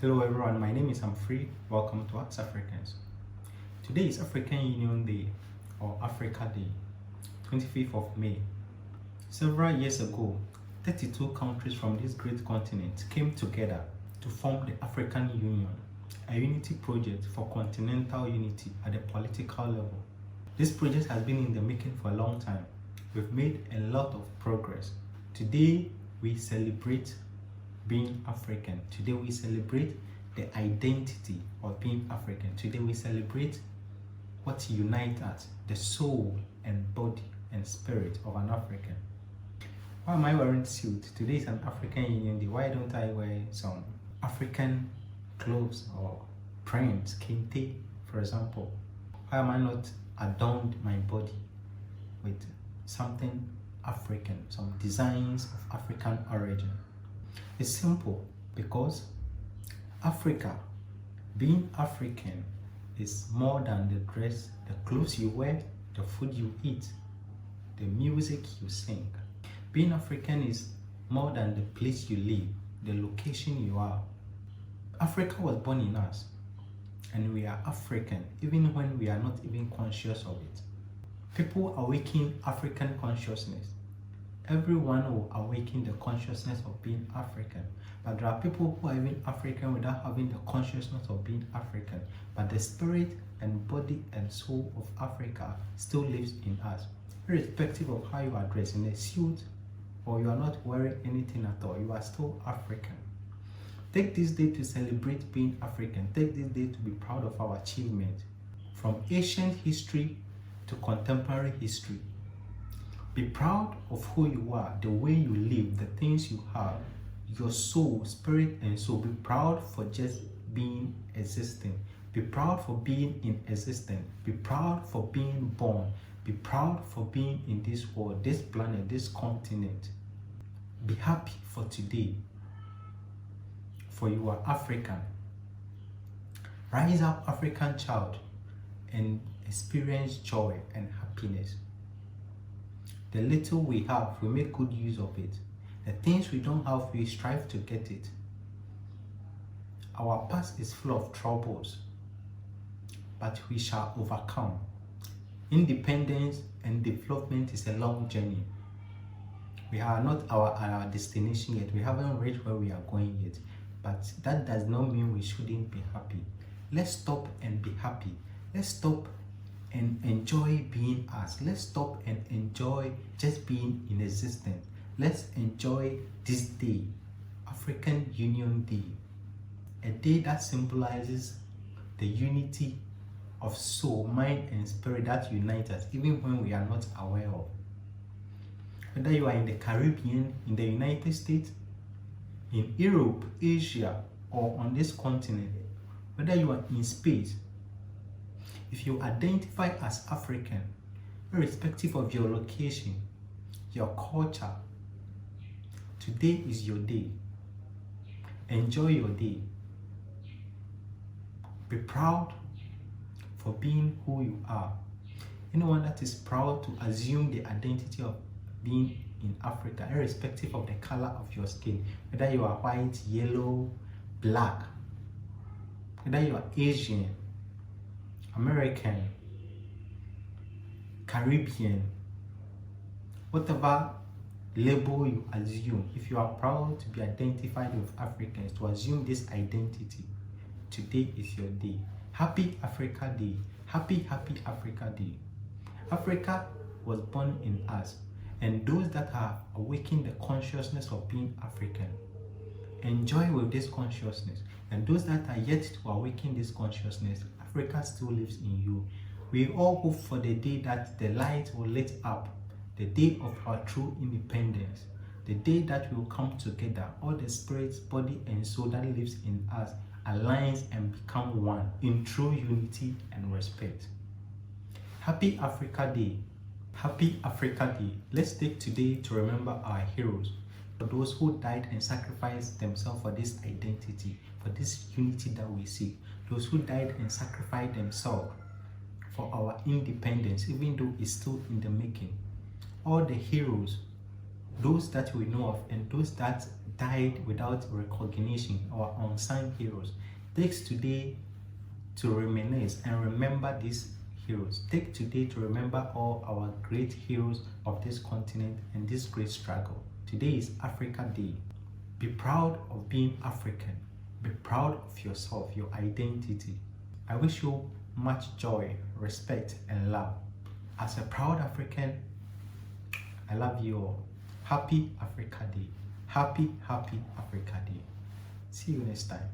Hello everyone, my name is Humphrey. Welcome to Us Africans. Today is African Union Day or Africa Day, 25th of May. Several years ago, 32 countries from this great continent came together to form the African Union, a unity project for continental unity at the political level. This project has been in the making for a long time. We've made a lot of progress. Today, we celebrate being African. Today we celebrate the identity of being African. Today we celebrate what unites us, the soul and body and spirit of an African. Why am I wearing suit? Today is an African Union Day. Why don't I wear some African clothes or prints, kente, for example? Why am I not adorned my body with something African, some designs of African origin? It's simple because Africa, being African, is more than the dress, the clothes you wear, the food you eat, the music you sing. Being African is more than the place you live, the location you are. Africa was born in us, and we are African even when we are not even conscious of it. People awaken African consciousness. Everyone will awaken the consciousness of being African. But there are people who are even African without having the consciousness of being African. But the spirit and body and soul of Africa still lives in us. Irrespective of how you are dressed, in a suit or you are not wearing anything at all, you are still African. Take this day to celebrate being African. Take this day to be proud of our achievement. From ancient history to contemporary history. Be proud of who you are, the way you live, the things you have, your soul, spirit, and soul. Be proud for just being existing. Be proud for being in existence. Be proud for being born. Be proud for being in this world, this planet, this continent. Be happy for today, for you are African. Rise up, African child, and experience joy and happiness. The little we have, we make good use of it. The things we don't have, we strive to get it. Our past is full of troubles, but we shall overcome. Independence and development is a long journey. We are not our destination yet. We haven't reached where we are going yet. But that does not mean we shouldn't be happy. Let's stop and be happy. Let's stop and enjoy being us. Let's stop and enjoy just being in existence. Let's enjoy this day, African Union Day, a day that symbolizes the unity of soul, mind, and spirit that unites us, even when we are not aware of. Whether you are in the Caribbean, in the United States, in Europe, Asia, or on this continent, whether you are in space, if you identify as African, irrespective of your location, your culture, today is your day. Enjoy your day. Be proud for being who you are. Anyone that is proud to assume the identity of being in Africa, irrespective of the color of your skin, whether you are white, yellow, black, whether you are Asian, American, Caribbean, whatever label you assume, if you are proud to be identified with Africans, to assume this identity, today is your day. Happy Africa Day. Happy Africa Day. Africa was born in us, and those that have awakened the consciousness of being African, enjoy with this consciousness. And those that are yet to awaken this consciousness, Africa still lives in you. We all hope for the day that the light will lit up, the day of our true independence, the day that we will come together, all the spirits, body, and soul that lives in us aligns and become one in true unity and respect. Happy Africa Day. Happy Africa Day. Let's take today to remember our heroes, for those who died and sacrificed themselves for this identity, for this unity that we seek. Those who died and sacrificed themselves for our independence, even though it's still in the making. All the heroes those that we know of and those that died without recognition, our unsung heroes. Takes today to reminisce and remember these heroes. Take today to remember all our great heroes of this continent and this great struggle. Today is Africa Day. Be proud of being African. Be proud of yourself, your identity. I wish you much joy, respect, and love. As a proud African, I love you all. Happy Africa Day. Happy Africa Day. See you next time.